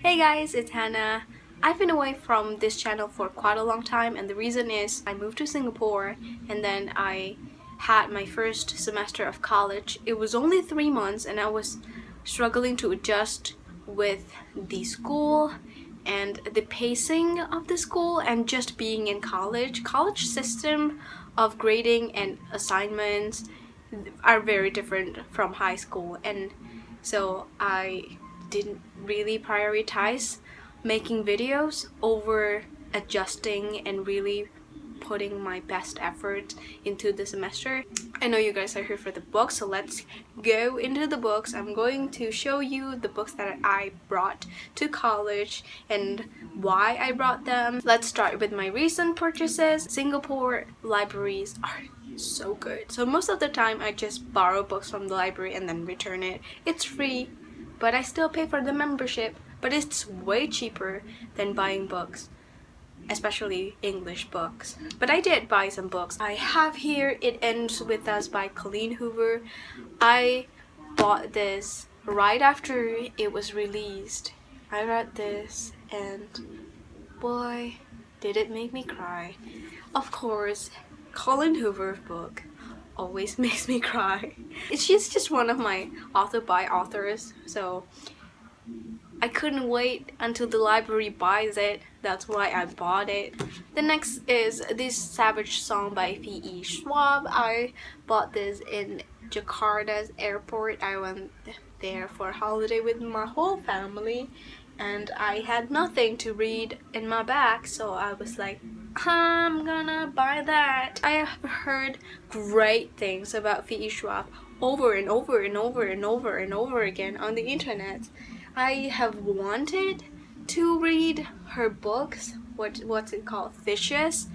Hey guys, it's Hannah. I've been away from this channel for quite a long time, and the reason is I moved to Singapore and then I had my first semester of college. It was only 3 months and I was struggling to adjust with the school and the pacing of the school and just being in college. College system of grading and assignments are very different from high school, and so I didn't really prioritize making videos over adjusting and really putting my best effort into the semester. I know you guys are here for the books, so let's go into the books. I'm going to show you the books that I brought to college and why I brought them. Let's start with my recent purchases. Singapore libraries are so good. So most of the time I just borrow books from the library and then return it. It's free, but I still pay for the membership, but it's way cheaper than buying books, especially English books. But I did buy some books. I have here It Ends With Us by Colleen Hoover. I bought this right after it was released. I read this and boy, did it make me cry. Of course, Colleen Hoover's book always makes me cry. She's just one of my author by authors, so I couldn't wait until the library buys it. That's why I bought it. The next is This Savage Song by V.E. Schwab. I bought this in Jakarta's airport. I went there for a holiday with my whole family and I had nothing to read in my bag, so I was like, I'm gonna buy that. I have heard great things about V.E. Schwab over and over and over and over and over again on the internet. I have wanted to read her books, what's it called, Fishes,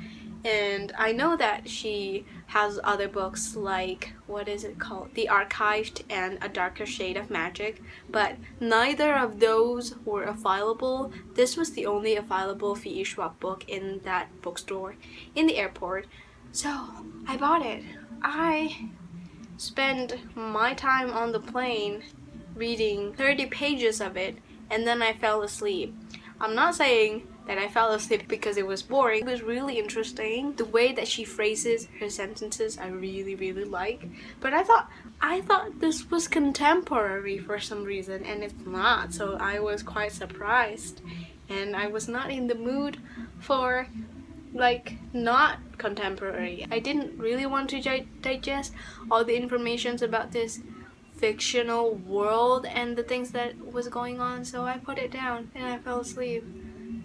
and I know that she has other books like, what is it called, The Archived and A Darker Shade of Magic, but neither of those were available. This was the only available V.E. Schwab book in that bookstore in the airport, so I bought it. I spent my time on the plane reading 30 pages of it and then I fell asleep. I'm not saying that I fell asleep because it was boring. It was really interesting. The way that she phrases her sentences I really like. But I thought this was contemporary for some reason and it's not, so I was quite surprised. And I was not in the mood for like not contemporary. I didn't really want to digest all the information about this fictional world and the things that was going on, so I put it down and I fell asleep.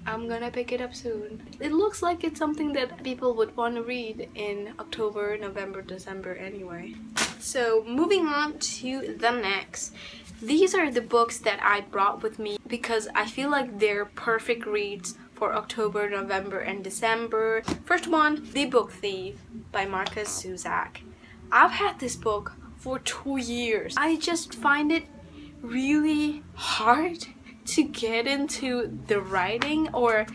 I'm gonna pick it up soon. It looks like it's something that people would want to read in October, November, December anyway. So moving on to the next. These are the books that I brought with me because I feel like they're perfect reads for October, November, and December. First one, The Book Thief by Marcus Zusak. I've had this book for 2 years. I just find it really hard to get into the writing or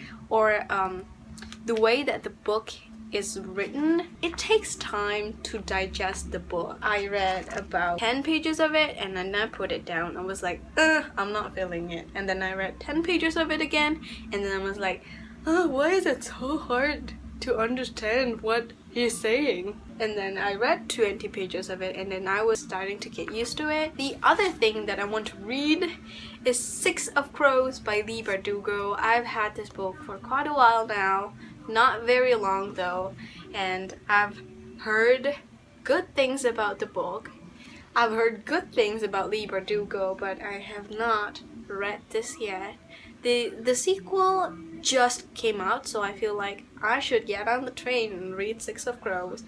the way that the book is written. It takes time to digest the book. I read about 10 pages of it and then I put it down. I was like, I'm not feeling it. And then I read 10 pages of it again and then I was like, why is it so hard to understand what he's saying? And then I read 20 pages of it and then I was starting to get used to it. The other thing that I want to read is Six of Crows by Leigh Bardugo. I've had this book for quite a while now, not very long though, and I've heard good things about the book. I've heard good things about Leigh Bardugo, but I have not read this yet. The sequel just came out, so I feel like I should get on the train and read Six of Crows.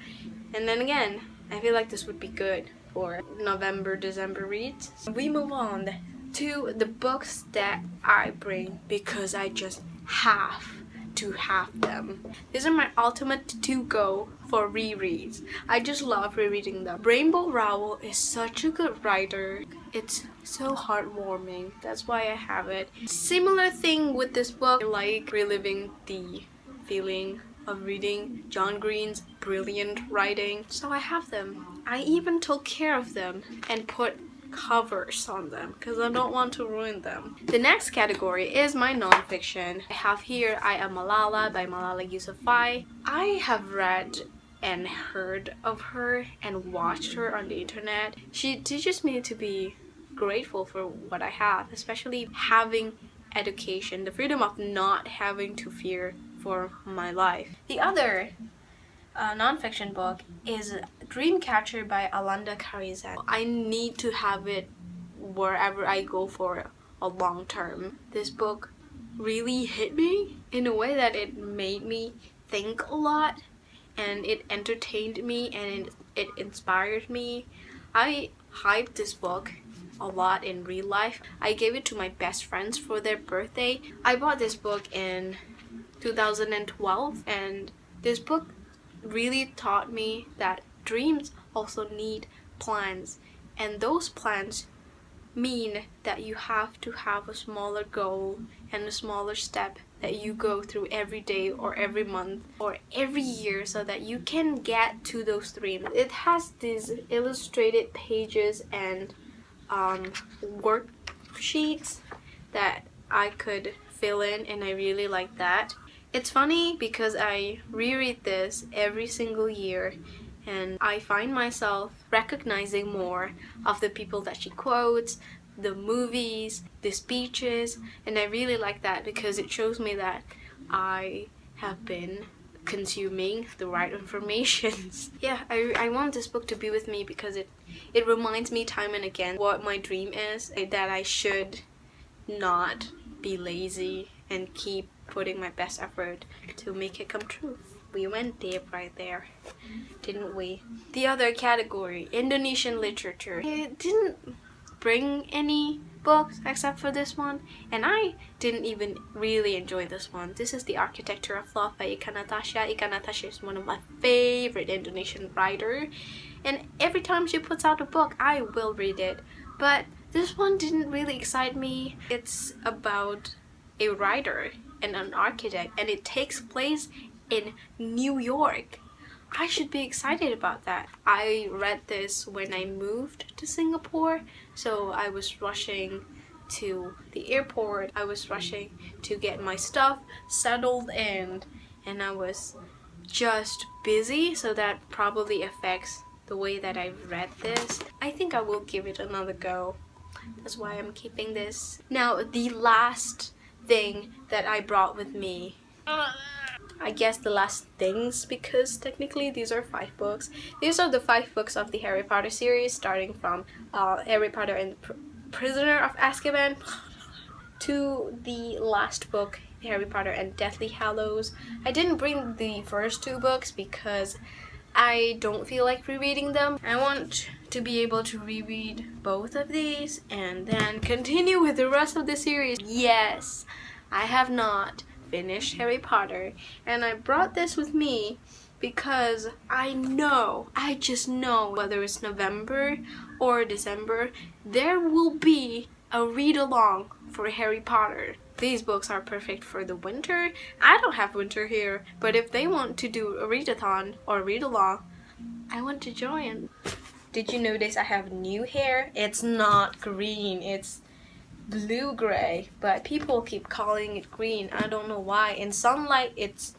And then again, I feel like this would be good for November, December reads. We move on to the books that I bring because I just have to have them. These are my ultimate to-go for rereads. I just love rereading them. Rainbow Rowell is such a good writer. It's so heartwarming. That's why I have it. Similar thing with this book. I like reliving the feeling of reading John Green's brilliant writing. So I have them. I even took care of them and put covers on them because I don't want to ruin them. The next category is my non-fiction. I have here I Am Malala by Malala Yousafzai. I have read and heard of her and watched her on the internet. She teaches me to be grateful for what I have, especially having education, the freedom of not having to fear for my life. The other non-fiction book is Dreamcatcher by Alanda Karizan. I need to have it wherever I go for a long term. This book really hit me in a way that it made me think a lot, and it entertained me, and it inspired me. I hyped this book a lot in real life. I gave it to my best friends for their birthday. I bought this book in 2012, and this book really taught me that dreams also need plans, and those plans mean that you have to have a smaller goal and a smaller step that you go through every day or every month or every year so that you can get to those dreams. It has these illustrated pages and worksheets that I could fill in, and I really like that. It's funny because I reread this every single year, and I find myself recognizing more of the people that she quotes, the movies, the speeches, and I really like that because it shows me that I have been consuming the right information. Yeah, I want this book to be with me because it reminds me time and again what my dream is, that I should not be lazy and keep putting my best effort to make it come true. We went deep right there, didn't we? The other category, Indonesian literature. It didn't bring any books except for this one, and I didn't even really enjoy this one. This is The Architecture of Love by Ika Natasha. Ika Natasha is one of my favorite Indonesian writers, and every time she puts out a book, I will read it. But this one didn't really excite me. It's about a writer and an architect, and it takes place in New York. I should be excited about that. I read this when I moved to Singapore, so I was rushing to the airport. I was rushing to get my stuff settled in, and I was just busy, so that probably affects the way that I read this. I think I will give it another go. That's why I'm keeping this. Now, the last thing that I brought with me, I guess the last things, because technically these are 5 books. These are the 5 books of the Harry Potter series, starting from Harry Potter and the Prisoner of Azkaban to the last book, Harry Potter and Deathly Hallows. I didn't bring the first 2 books because I don't feel like rereading them. I want to be able to reread both of these and then continue with the rest of the series. Yes, I have not finished Harry Potter, and I brought this with me because I just know whether it's November or December, there will be a read-along for Harry Potter. These books are perfect for the winter. I don't have winter here, but if they want to do a readathon or read-along, I want to join. Did you notice I have new hair? It's not green, it's blue-gray, but people keep calling it green. I don't know why. In sunlight, it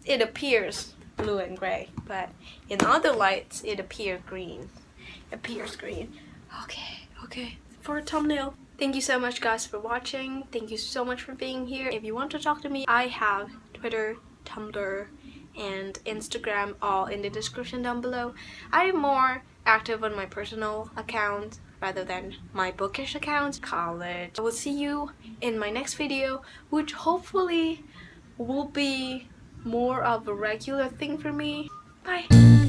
appears blue and gray, but in other lights, it appears green. Okay, for a thumbnail. Thank you so much, guys, for watching. Thank you so much for being here. If you want to talk to me, I have Twitter, Tumblr, and Instagram, all in the description down below. I'm more active on my personal account rather than my bookish account. College. I will see you in my next video, which hopefully will be more of a regular thing for me. Bye!